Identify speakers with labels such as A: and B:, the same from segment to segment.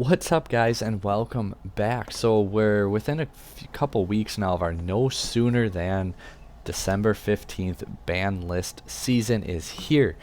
A: What's up, guys, and welcome back. So we're within a couple weeks now of our no sooner than December 15th ban list season is here.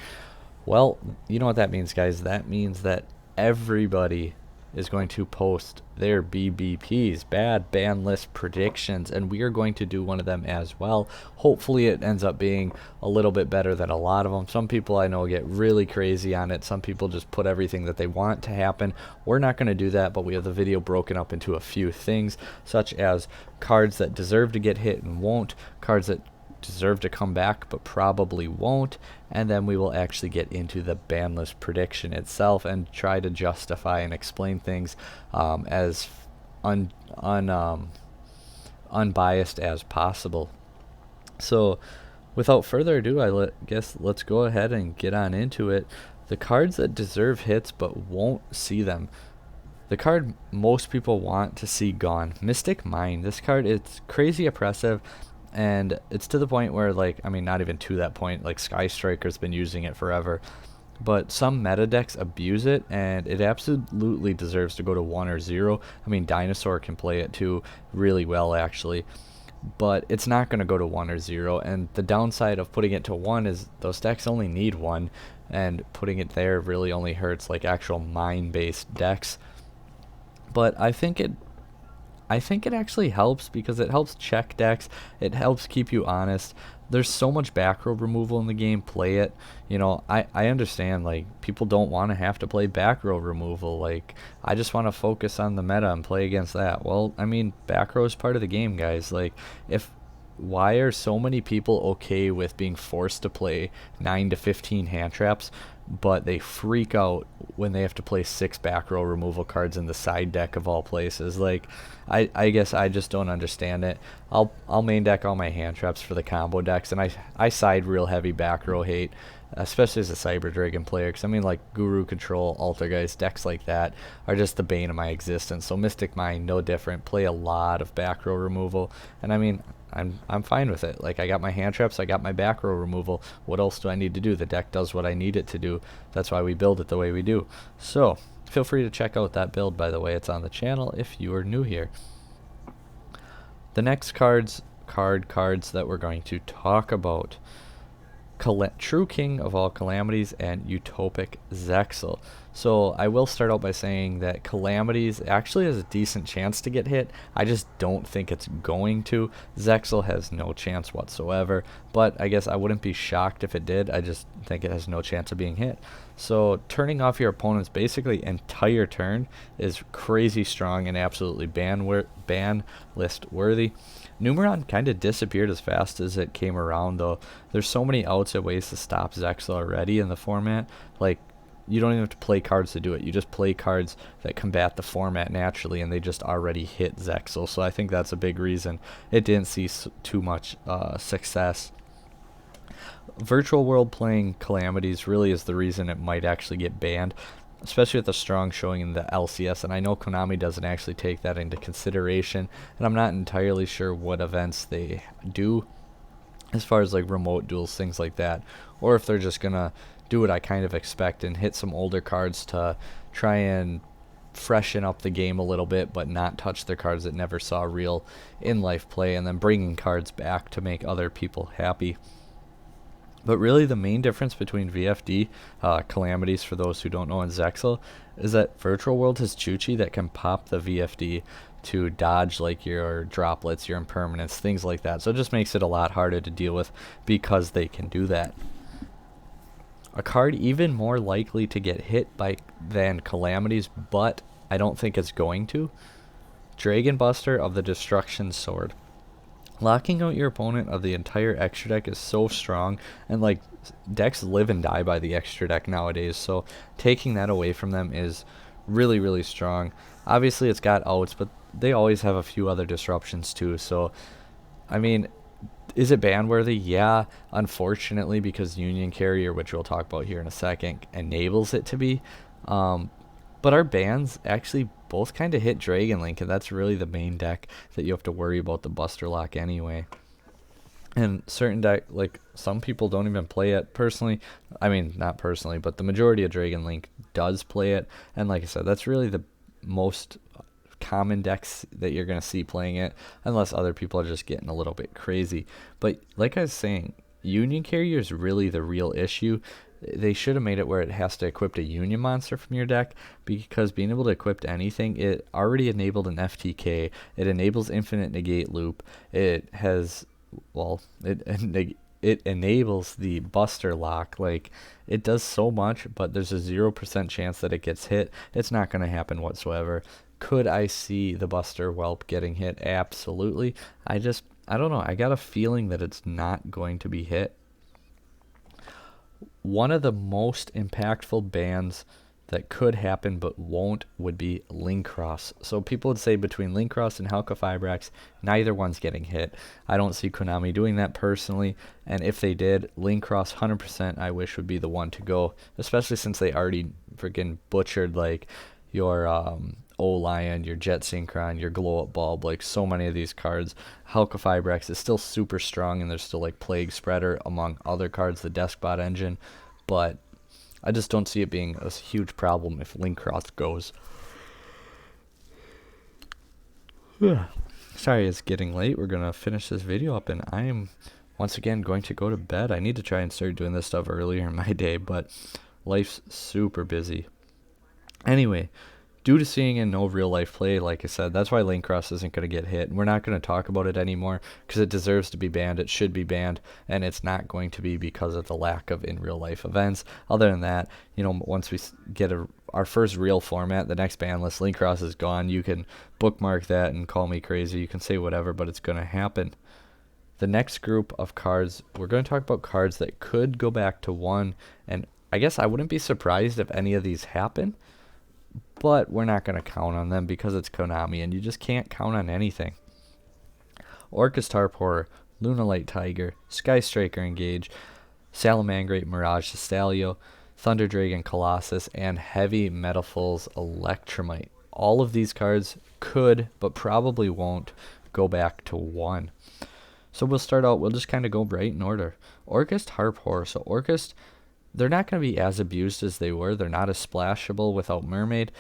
A: Well, you know what that means, guys. That means that everybody is going to post their BBPs, bad ban list predictions, and we are going to do one of them as well. Hopefully it ends up being a little bit better than a lot of them. Some people I know get really crazy on it. Some people just put everything that they want to happen. We're not going to do that, but we have the video broken up into a few things, such as cards that deserve to get hit and won't, cards that deserve to come back but probably won't, and then we will actually get into the ban list prediction itself and try to justify and explain things as unbiased as possible. So without further ado, guess let's go ahead and get on into it. The cards that deserve hits but won't see them. The card most people want to see gone, Mystic Mine. This card, it's crazy oppressive, and it's to the point where, like, I mean, not even to that point, like Sky Striker's been using it forever, but some meta decks abuse it, and it absolutely deserves to go to 1 or 0. I mean, Dinosaur can play it too really well, actually, but it's not going to go to 1 or 0, and the downside of putting it to 1 is those decks only need 1, and putting it there really only hurts like actual mine-based decks. But I think it actually helps because it helps check decks. It helps keep you honest. There's so much back row removal in the game. Play it. You know, I understand, like, people don't want to have to play back row removal. Like, I just want to focus on the meta and play against that. Well, I mean, back row is part of the game, guys. Like, why are so many people okay with being forced to play 9 to 15 hand traps, but they freak out when they have to play 6 back row removal cards in the side deck of all places? Like, I guess I just don't understand it. I'll main deck all my hand traps for the combo decks, and I side real heavy back row hate, especially as a Cyber Dragon player, because I mean, like, Guru Control, Altergeist, decks like that are just the bane of my existence. So Mystic Mine, no different. Play a lot of back row removal, and I mean, I'm fine with it. Like, I got my hand traps, I got my back row removal. What else do I need to do? The deck does what I need it to do. That's why we build it the way we do. So feel free to check out that build, by the way. It's on the channel if you are new here. The next cards that we're going to talk about: True King of all calamities and Utopic Zexal. So I will start out by saying that Calamities actually has a decent chance to get hit. I just don't think it's going to. Zexal has no chance whatsoever, but I guess I wouldn't be shocked if it did. I just think it has no chance of being hit. So turning off your opponent's basically entire turn is crazy strong and absolutely ban list worthy. Numeron kind of disappeared as fast as it came around, though. There's so many outside ways to stop Zexal already in the format. Like, you don't even have to play cards to do it. You just play cards that combat the format naturally, and they just already hit Zexal. So I think that's a big reason it didn't see too much success. Virtual World playing Calamities really is the reason it might actually get banned, especially with the strong showing in the LCS, and I know Konami doesn't actually take that into consideration, and I'm not entirely sure what events they do as far as like remote duels, things like that, or if they're just gonna do what I kind of expect and hit some older cards to try and freshen up the game a little bit, but not touch their cards that never saw real in-life play, and then bringing cards back to make other people happy. But really the main difference between VFD, Calamities for those who don't know, and Zexal is that Virtual World has Chuchi that can pop the VFD to dodge like your droplets, your impermanence, things like that. So it just makes it a lot harder to deal with because they can do that. A card even more likely to get hit than Calamities, but I don't think it's going to: Dragon Buster of the Destruction Sword. Locking out your opponent of the entire extra deck is so strong, and like, decks live and die by the extra deck nowadays, so taking that away from them is really, really strong. Obviously it's got outs, but they always have a few other disruptions too. So I mean, is it ban worthy? Yeah, unfortunately, because Union Carrier, which we'll talk about here in a second, enables it to be. But our bans actually both kind of hit Dragon Link, and that's really the main deck that you have to worry about the Buster Lock anyway. And certain deck, like, some people don't even play it. Personally, I mean, not personally, but the majority of Dragon Link does play it. And like I said, that's really the most common decks that you're going to see playing it, unless other people are just getting a little bit crazy. But like I was saying, Union Carrier is really the real issue. They should have made it where it has to equip a Union monster from your deck, because being able to equip anything, it already enabled an FTK. It enables infinite negate loop. It has, well, it enables the Buster Lock. Like, it does so much, but there's a 0% chance that it gets hit. It's not going to happen whatsoever. Could I see the Buster Whelp getting hit? Absolutely. I don't know. I got a feeling that it's not going to be hit. One of the most impactful bans that could happen but won't would be Link Cross. So people would say between Link Cross and Halka Fibrax, neither one's getting hit. I don't see Konami doing that personally, and if they did, Link Cross 100% I wish would be the one to go, especially since they already freaking butchered like your O-Lion, your Jet Synchron, your Glow Up Bulb, like so many of these cards. Halka Fibrax is still super strong, and there's still like Plague Spreader among other cards, the Deskbot engine, but I just don't see it being a huge problem if Link Cross goes. Sorry, it's getting late. We're going to finish this video up, and I am once again going to go to bed. I need to try and start doing this stuff earlier in my day, but life's super busy. Anyway, due to seeing in no real life play, like I said, that's why Link Cross isn't going to get hit. And we're not going to talk about it anymore because it deserves to be banned. It should be banned, and it's not going to be because of the lack of in real life events. Other than that, you know, once we get our first real format, the next ban list, Link Cross is gone. You can bookmark that and call me crazy. You can say whatever, but it's going to happen. The next group of cards, we're going to talk about cards that could go back to 1, and I guess I wouldn't be surprised if any of these happen. But we're not going to count on them because it's Konami, and you just can't count on anything. Orcus Tarpor, Lunalight Tiger, Sky Striker Engage, Salamangreat Mirage Stalio, Thunder Dragon Colossus, and Heavy Metalfuls Electromite. All of these cards could, but probably won't, go back to 1. So we'll start out, we'll just kind of go right in order. Orcus Tarpor. So Orcus, they're not going to be as abused as they were. They're not as splashable without Mermaid.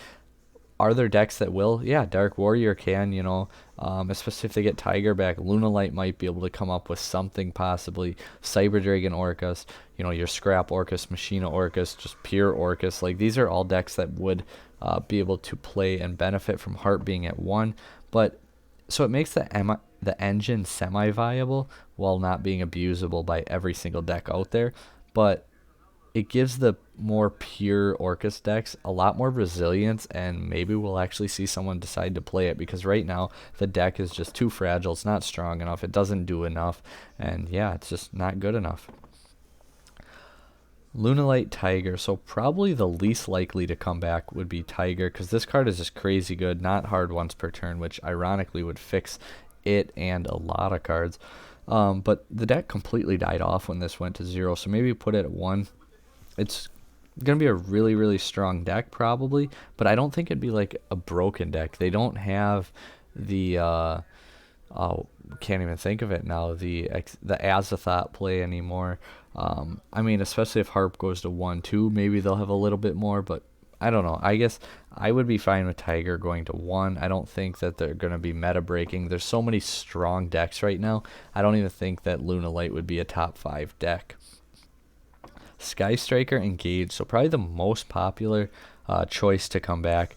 A: Are there decks that will? Yeah, Dark Warrior can, you know, especially if they get Tiger back. Lunalight might be able to come up with something possibly. Cyber Dragon Orcus, you know, your Scrap Orcus, Machina Orcus, just pure Orcus. Like, these are all decks that would be able to play and benefit from Heart being at 1. But, so it makes the engine semi-viable while not being abusable by every single deck out there. But it gives the more pure Orcus decks a lot more resilience, and maybe we'll actually see someone decide to play it, because right now the deck is just too fragile. It's not strong enough. It doesn't do enough, and yeah, it's just not good enough. Lunalight Tiger. So probably the least likely to come back would be Tiger, because this card is just crazy good, not hard once per turn, which ironically would fix it and a lot of cards. But the deck completely died off when this went to 0, so maybe put it at 1. It's going to be a really, really strong deck probably, but I don't think it'd be like a broken deck. They don't have the, can't even think of it now, the Azathoth play anymore. I mean, especially if Harp goes to 1-2, maybe they'll have a little bit more, but I don't know. I guess I would be fine with Tiger going to 1. I don't think that they're going to be meta breaking. There's so many strong decks right now. I don't even think that Lunalight would be a top 5 deck. Sky Striker Engage, so probably the most popular choice to come back.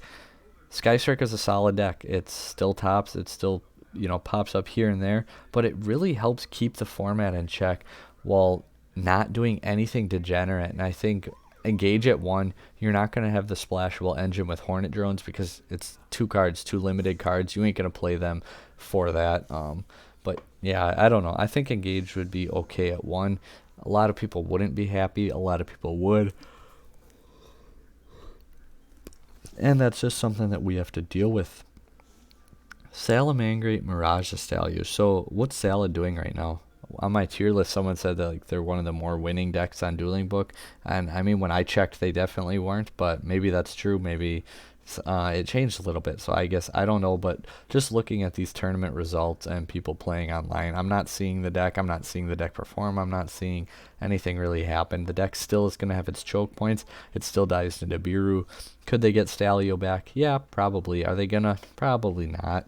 A: Sky Striker is a solid deck. It's still tops. It still, you know, pops up here and there, but it really helps keep the format in check while not doing anything degenerate. And I think Engage at 1, you're not going to have the splashable engine with Hornet Drones because it's 2 cards, 2 limited cards. You ain't going to play them for that. But yeah, I don't know. I think Engage would be okay at 1. A lot of people wouldn't be happy. A lot of people would. And that's just something that we have to deal with. Salamangreat Mirage Stalio. So what's Sala doing right now? On my tier list, someone said that like they're one of the more winning decks on Dueling Book. And I mean, when I checked, they definitely weren't. But maybe that's true. Maybe It changed a little bit, so I guess I don't know, but just looking at these tournament results and people playing online, I'm not seeing the deck. I'm not seeing the deck perform. I'm not seeing anything really happen. The deck still is going to have its choke points. It still dies to Nibiru. Could they get Stalio back? Yeah, probably. Are they gonna? Probably not.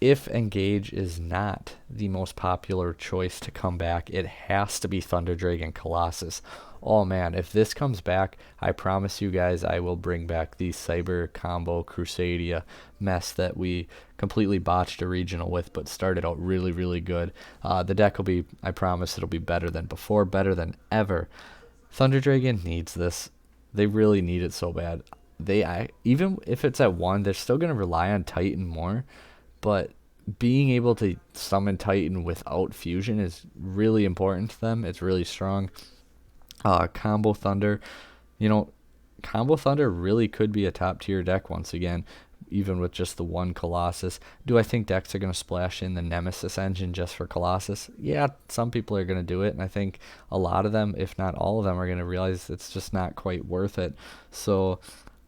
A: If Engage is not the most popular choice to come back, it has to be Thunder Dragon Colossus. Oh man, if this comes back, I promise you guys I will bring back the Cyber Combo Crusadia mess that we completely botched a regional with, but started out really, really good. The deck will be, I promise it'll be better than before, better than ever. Thunder Dragon needs this. They really need it so bad. Even if it's at 1, they're still going to rely on Titan more, but being able to summon Titan without fusion is really important to them. It's really strong. Combo Thunder, Combo Thunder really could be a top tier deck once again, even with just the one Colossus. Do I think decks are going to splash in the Nemesis engine just for Colossus? Yeah, some people are going to do it, and I think a lot of them, if not all of them, are going to realize it's just not quite worth it. So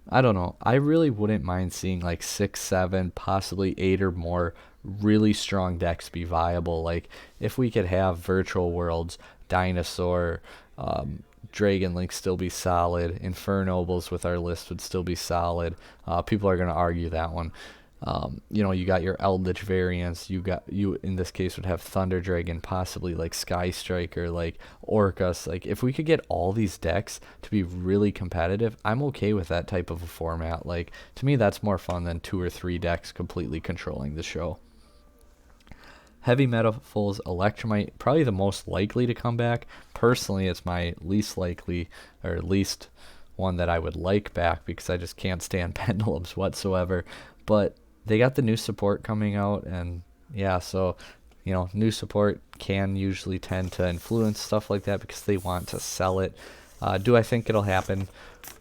A: I don't know. I really wouldn't mind seeing like 6, 7, possibly 8 or more really strong decks be viable. Like if we could have Virtual Worlds, Dinosaur, Dragon Link still be solid. Infernobles with our list would still be solid. People are going to argue that one. You got your Eldritch variants. You in this case would have Thunder Dragon, possibly like Sky Striker, like Orcus. Like if we could get all these decks to be really competitive, I'm okay with that type of a format. Like to me, that's more fun than 2 or 3 decks completely controlling the show. Heavy Metal's Electromite, probably the most likely to come back. Personally, it's my least likely, or least one that I would like back, because I just can't stand Pendulums whatsoever. But they got the new support coming out, and yeah, so new support can usually tend to influence stuff like that because they want to sell it. Do I think it'll happen?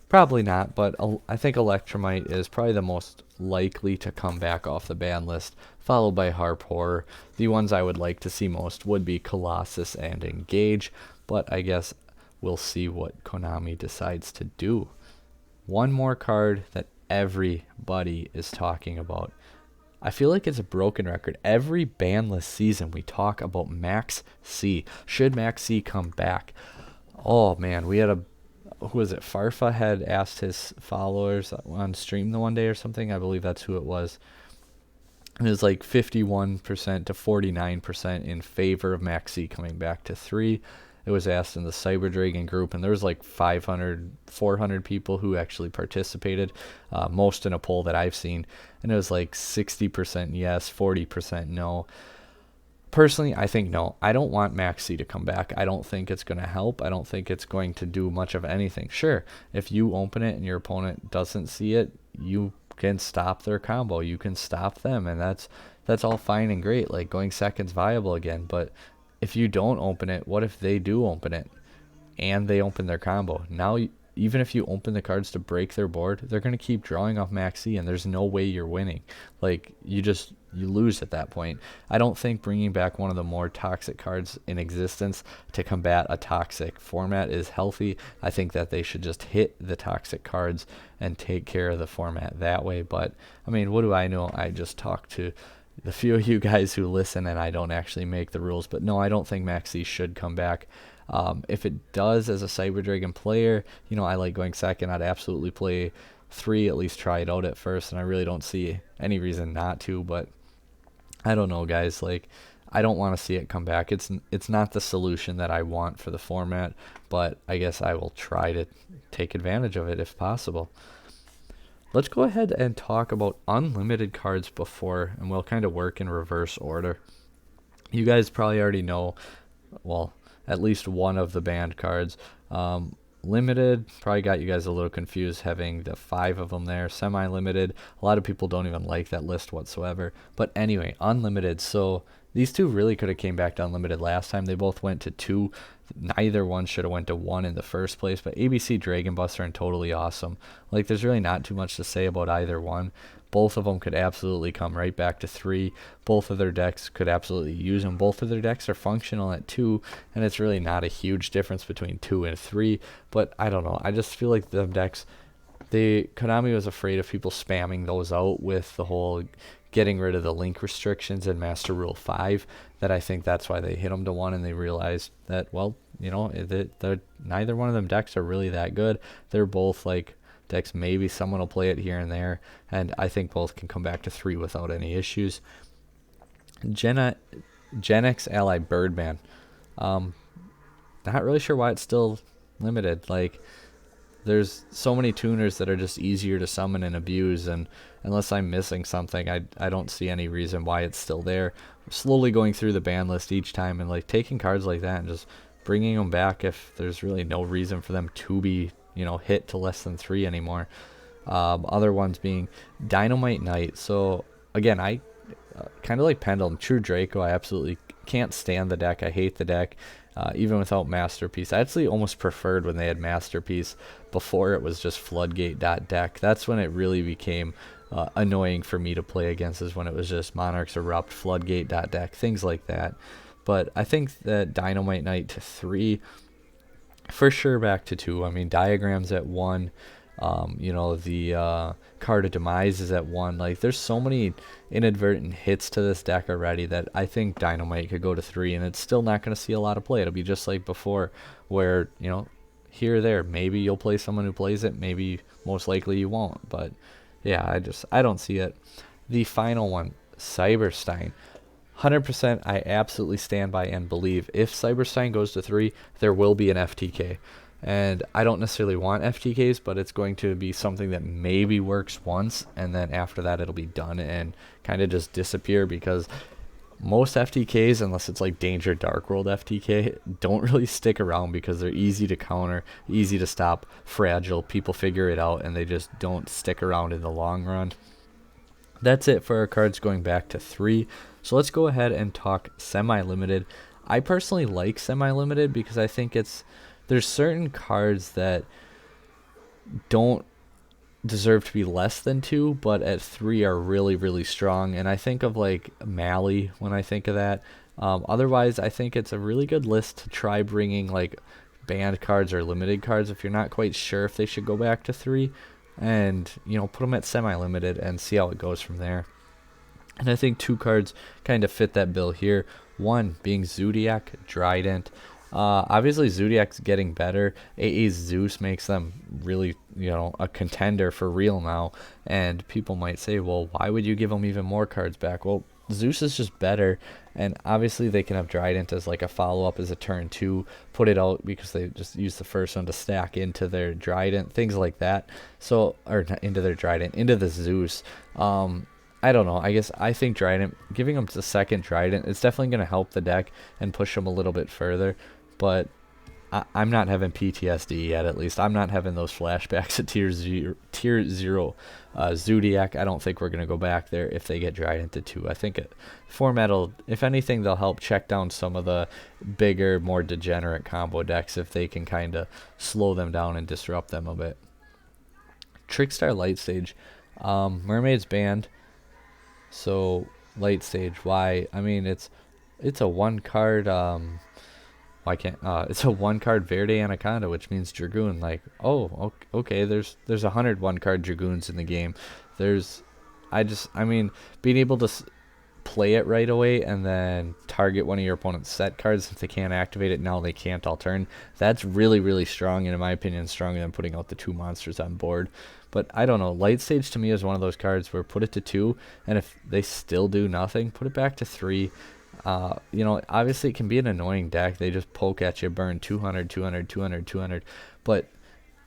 A: Probably not, but I think Electromite is probably the most likely to come back off the ban list, followed by Harp Horror. The ones I would like to see most would be Colossus and Engage, but I guess we'll see what Konami decides to do. One more card that everybody is talking about. I feel like it's a broken record. Every banlist season we talk about Max C. Should Max C come back? Oh man, we had who was it? Farfa had asked his followers on stream the one day or something. I believe that's who it was. It was like 51% to 49% in favor of Max C coming back to 3. It was asked in the Cyber Dragon group, and there was like 500, 400 people who actually participated, most in a poll that I've seen, and it was like 60% yes, 40% no. Personally, I think no. I don't want Max C to come back. I don't think it's going to help. I don't think it's going to do much of anything. Sure, if you open it and your opponent doesn't see it, you can stop their combo. You can stop them, and that's all fine and great. Like going second's viable again, but if you don't open it, what if they do open it and they open their combo? Now, even if you open the cards to break their board, they're going to keep drawing off Max C, and there's no way you're winning. Like, you lose at that point. I don't think bringing back one of the more toxic cards in existence to combat a toxic format is healthy. I think that they should just hit the toxic cards and take care of the format that way. But, I mean, what do I know? I just talk to the few of you guys who listen, and I don't actually make the rules. But no, I don't think Max C should come back. If it does, as a Cyber Dragon player, I like going second. I'd absolutely play 3, at least try it out at first, and I really don't see any reason not to. But I don't know, guys. Like, I don't want to see it come back. It's not the solution that I want for the format, but I guess I will try to take advantage of it if possible. Let's go ahead and talk about unlimited cards before, and we'll kind of work in reverse order. You guys probably already know, well, at least one of the banned cards. Limited probably got you guys a little confused having the 5 of them there. Semi-limited, a lot of people don't even like that list whatsoever. But anyway, unlimited. So these two really could have came back to unlimited last time. They both went to 2. Neither one should have went to 1 in the first place. But ABC Dragon Buster and Totally Awesome. Like, there's really not too much to say about either one. Both of them could absolutely come right back to 3. Both of their decks could absolutely use them. Both of their decks are functional at 2, and it's really not a huge difference between 2 and 3. But I don't know. I just feel like the decks Konami was afraid of people spamming those out with the whole getting rid of the link restrictions in Master Rule 5. That I think that's why they hit them to 1, and they realized that, well, neither one of them decks are really that good. They're both like decks, maybe someone will play it here and there, and I think both can come back to 3 without any issues. Gen X Ally Birdman. Not really sure why it's still limited. Like, there's so many tuners that are just easier to summon and abuse, and unless I'm missing something, I don't see any reason why it's still there. I'm slowly going through the ban list each time and like taking cards like that and just bringing them back if there's really no reason for them to be, hit to less than 3 anymore. Other ones being Dynamite Knight. So again, I kind of like Pendulum. True Draco, I absolutely can't stand the deck. I hate the deck. Even without Masterpiece. I actually almost preferred when they had Masterpiece before it was just Floodgate.deck. That's when it really became annoying for me to play against, is when it was just Monarchs Erupt, Floodgate.deck, things like that. But I think that Dynamite Knight to 3, for sure back to 2. I mean, Diagrams at 1. The Card of Demise is at 1. Like, there's so many inadvertent hits to this deck already that I think Dynamite could go to 3, and it's still not going to see a lot of play. It'll be just like before, where, here or there, maybe you'll play someone who plays it, maybe most likely you won't. But yeah, I don't see it. The final one, Cyberstein. 100% I absolutely stand by and believe if Cyberstein goes to 3, there will be an FTK. And I don't necessarily want FTKs, but it's going to be something that maybe works once, and then after that it'll be done and kind of just disappear, because most FTKs, unless it's like Danger Dark World FTK, don't really stick around because they're easy to counter, easy to stop, fragile. People figure it out, and they just don't stick around in the long run. That's it for our cards going back to 3. So let's go ahead and talk semi-limited. I personally like semi-limited because I think there's certain cards that don't deserve to be less than 2, but at 3 are really, really strong. And I think of like Mali when I think of that. Otherwise, I think it's a really good list to try bringing like banned cards or limited cards if you're not quite sure if they should go back to 3. And, put them at semi-limited and see how it goes from there. And I think 2 cards kind of fit that bill here. 1 being Zodiac Trident. Obviously Zodiac's getting better. AA's Zeus makes them really, a contender for real now. And people might say, well, why would you give them even more cards back? Well, Zeus is just better, and obviously they can have Trident as like a follow-up as a turn 2, put it out because they just use the first one to stack into their Trident, things like that. So, or not into their Trident, into the Zeus. I don't know. I think Trident, giving them the second Trident, it's definitely going to help the deck and push them a little bit further. But I'm not having PTSD yet, at least. I'm not having those flashbacks at Tier 0 Zodiac. I don't think we're going to go back there if they get Trident to 2. I think format will, if anything, they'll help check down some of the bigger, more degenerate combo decks if they can kind of slow them down and disrupt them a bit. Trickstar Light Stage. Mermaid's banned. So, Light Stage, why? I mean, it's a 1-card... it's a 1-card Verde Anaconda, which means Dragoon. Like, oh, okay, there's 100 1-card Dragoons in the game. Being able to play it right away and then target one of your opponent's set cards, if they can't activate it now, they can't all turn. That's really, really strong, and in my opinion, stronger than putting out the 2 monsters on board. But I don't know. Light Stage to me is one of those cards where put it to 2, and if they still do nothing, put it back to 3. Obviously it can be an annoying deck. They just poke at you, burn 200, 200, 200, 200. But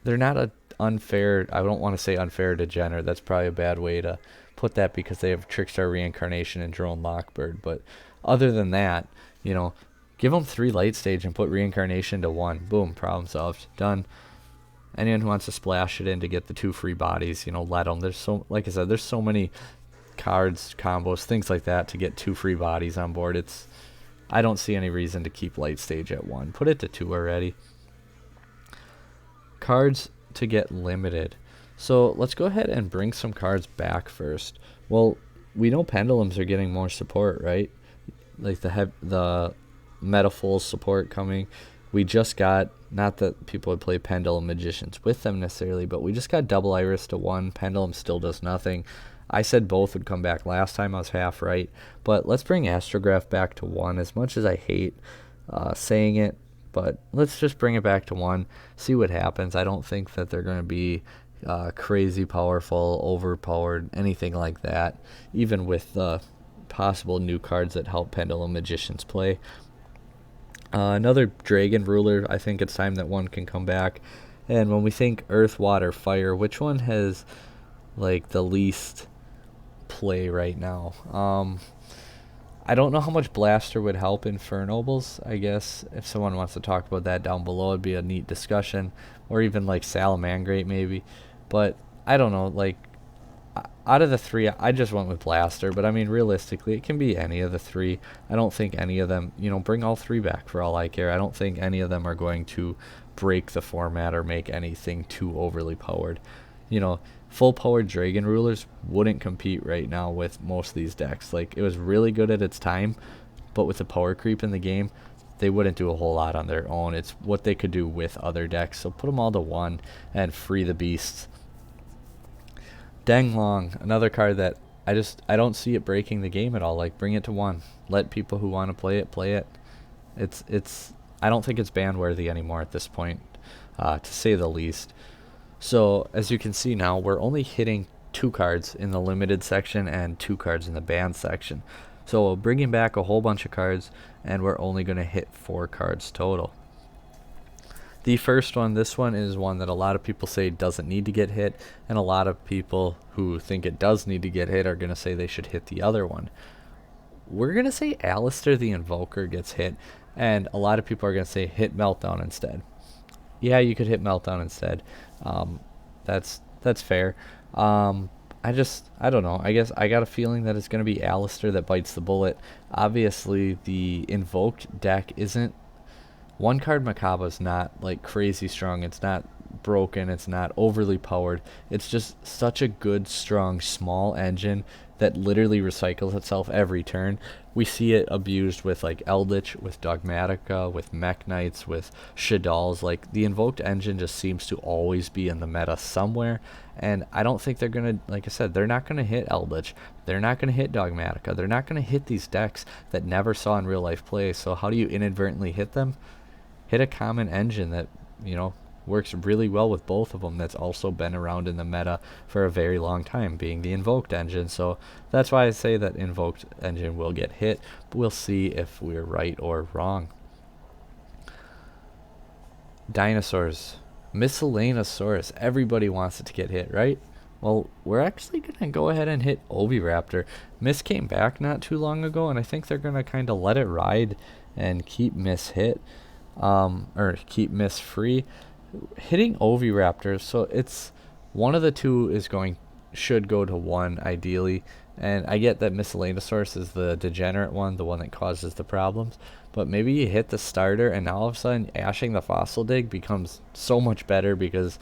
A: they're not a unfair, I don't want to say unfair degenerate. That's probably a bad way to put that because they have Trickstar Reincarnation and Drone Lockbird. But other than that, give them 3 Light Stage and put Reincarnation to 1. Boom, problem solved. Done. Anyone who wants to splash it in to get the 2 free bodies, let them. Like I said, there's so many cards, combos, things like that to get 2 free bodies on board. I don't see any reason to keep Light Stage at 1. Put it to 2 already. Cards to get limited. So let's go ahead and bring some cards back first. Well, we know Pendulums are getting more support, right? Like the Metafold support coming. we just got, not that people would play Pendulum Magicians with them necessarily, but we just got Double Iris to 1. Pendulum still does nothing. I said both would come back last time. I was half right. But let's bring Astrograph back to 1, as much as I hate saying it. But let's just bring it back to 1, see what happens. I don't think that they're going to be crazy powerful, overpowered, anything like that, even with the possible new cards that help Pendulum Magicians play. Another Dragon Ruler, I think it's time that 1 can come back. And when we think Earth, Water, Fire, which one has like the least play right now? I don't know how much Blaster would help Infernobles. I guess if someone wants to talk about that down below, it'd be a neat discussion. Or even like Salamangreat maybe. But I don't know, like out of the 3, I just went with Blaster, but I mean, realistically, it can be any of the 3. I don't think any of them, bring all 3 back for all I care. I don't think any of them are going to break the format or make anything too overly powered. Full powered Dragon Rulers wouldn't compete right now with most of these decks. Like, it was really good at its time, but with the power creep in the game, they wouldn't do a whole lot on their own. It's what they could do with other decks. So put them all to 1 and free the beasts. Denglong, another card that I don't see it breaking the game at all. Like, bring it to 1. Let people who want to play it play it. It's I don't think it's ban worthy anymore at this point, to say the least. So as you can see now, we're only hitting 2 cards in the limited section and 2 cards in the banned section. So bringing back a whole bunch of cards, and we're only going to hit 4 cards total. The first one, this one is one that a lot of people say doesn't need to get hit, and a lot of people who think it does need to get hit are going to say they should hit the other one. We're going to say Alistair the Invoker gets hit, and a lot of people are going to say hit Meltdown instead. Yeah, you could hit Meltdown instead. That's fair. I don't know. I guess I got a feeling that it's going to be Alistair that bites the bullet. Obviously, the Invoked deck isn't... 1 card Macabre is not like crazy strong. It's not broken. It's not overly powered. It's just such a good, strong, small engine that literally recycles itself every turn. We see it abused with like Eldritch, with Dogmatica, with Mech Knights, with Shadalls. Like, the Invoked engine just seems to always be in the meta somewhere. And I don't think they're going to, like I said, they're not going to hit Eldritch. They're not going to hit Dogmatica. They're not going to hit these decks that never saw in real life play. So how do you inadvertently hit them? Hit a common engine that, works really well with both of them, that's also been around in the meta for a very long time, being the Invoked engine. So that's why I say that Invoked engine will get hit, but we'll see if we're right or wrong. Dinosaurs. Miscellaneousaurus. Everybody wants it to get hit, right? Well, we're actually going to go ahead and hit Oviraptor. Miss came back not too long ago, and I think they're going to kind of let it ride and keep Miss hit. Or keep Miss free. Hitting Oviraptors, so it's one of the 2 should go to 1 ideally, and I get that Miscellaneousaurus is the degenerate one, the one that causes the problems, but maybe you hit the starter and now all of a sudden Ashing the Fossil Dig becomes so much better because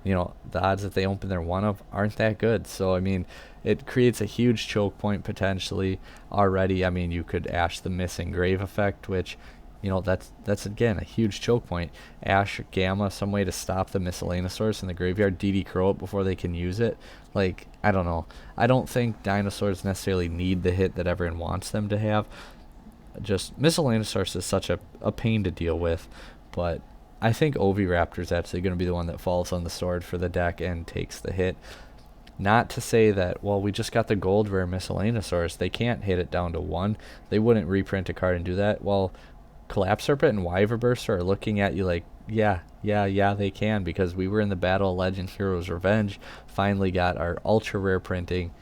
A: the odds that they open their 1 of aren't that good. So I mean, it creates a huge choke point potentially already. I mean, you could Ash the Missing Grave effect, which that's again a huge choke point. Ash Gamma, some way to stop the Miscellaneousaurus in the graveyard, DD Crow it before they can use it. Like, I don't know. I don't think dinosaurs necessarily need the hit that everyone wants them to have. Just Miscellaneousaurus is such a pain to deal with, but I think Oviraptor is actually going to be the one that falls on the sword for the deck and takes the hit. Not to say that, well, we just got the gold rare Miscellaneousaurus, they can't hit it down to 1. They wouldn't reprint a card and do that. Well, Collapse Serpent and Wyverburst are looking at you like, yeah, they can, because we were in the Battle of Legend Heroes Revenge, finally got our ultra rare printing,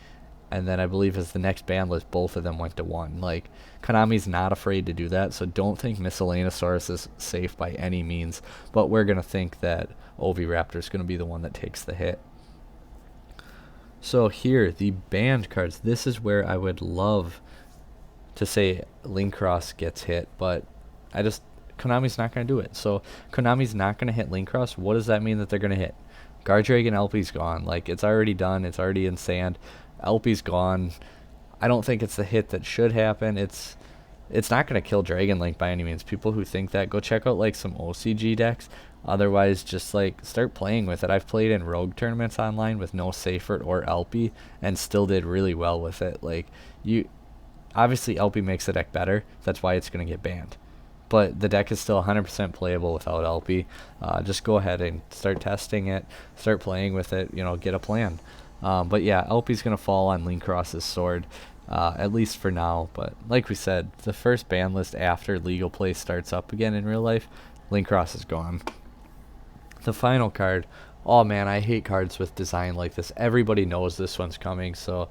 A: and then I believe as the next ban list, both of them went to 1. Like, Konami's not afraid to do that, so don't think Miscellaneousaurus is safe by any means, but we're going to think that Oviraptor is going to be the one that takes the hit. So here, the banned cards, this is where I would love to say Linkross gets hit, but Konami's not going to do it. So Konami's not going to hit Linkross. What does that mean that they're going to hit? Guardragon LP's gone. Like, it's already done. It's already in sand. LP's gone. I don't think it's the hit that should happen. It's it's not going to kill Dragon Link by any means. People who think that, go check out like some OCG decks. Otherwise, just like start playing with it. I've played in rogue tournaments online with no Seifert or LP and still did really well with it. Like, you obviously LP makes the deck better. That's why it's going to get banned. But the deck is still 100% playable without LP. Just go ahead and start testing it, start playing with it, you know, get a plan. But yeah, LP's going to fall on Linkross's sword, at least for now. But like we said, the first ban list after legal play starts up again in real life, Linkross is gone. The final card, oh man, I hate cards with design like this. Everybody knows this one's coming, so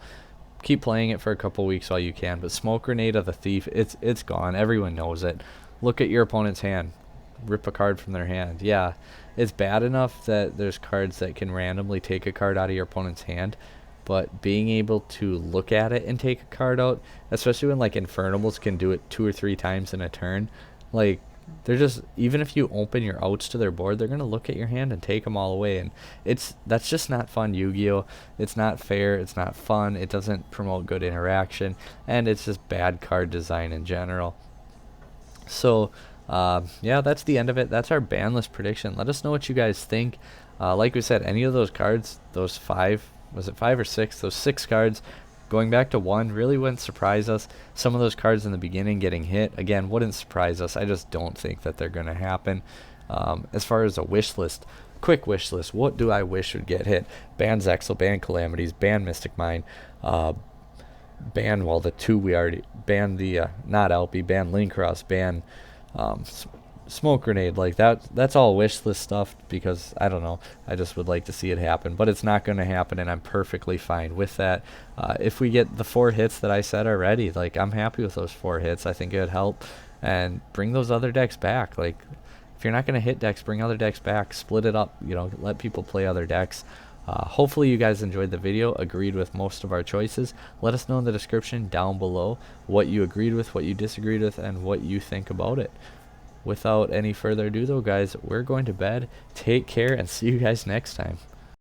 A: keep playing it for a couple weeks while you can. But Smoke Grenade of the Thief, it's gone. Everyone knows it. Look at your opponent's hand. Rip a card from their hand. Yeah, it's bad enough that there's cards that can randomly take a card out of your opponent's hand, but being able to look at it and take a card out, especially when like Infernables can do it 2 or 3 times in a turn, like they're just, even if you open your outs to their board, they're gonna look at your hand and take them all away, and that's just not fun. Yu-Gi-Oh! It's not fair. It's not fun. It doesn't promote good interaction, and it's just bad card design in general. So yeah, that's the end of it. That's our ban list prediction. Let us know what you guys think. Like we said, any of those cards, those 5, was it 5 or 6, those 6 cards going back to 1 really wouldn't surprise us. Some of those cards in the beginning getting hit, again, wouldn't surprise us. I just don't think that they're going to happen. As far as a wish list, quick wish list, what do I wish would get hit? Ban Zexal, ban Calamities, ban Mystic Mine, ban, well, the 2 we already ban, the not LP, ban Linkross, ban Smoke Grenade. Like that's all wish list stuff, because I don't know, I just would like to see it happen, but it's not going to happen, and I'm perfectly fine with that. If we get the 4 hits that I said already, like I'm happy with those 4 hits. I think it would help and bring those other decks back. Like, if you're not going to hit decks, bring other decks back, split it up, you know, let people play other decks. Hopefully you guys enjoyed the video, agreed with most of our choices. Let us know in the description down below what you agreed with, what you disagreed with, and what you think about it. Without any further ado though, guys, we're going to bed. Take care and see you guys next time.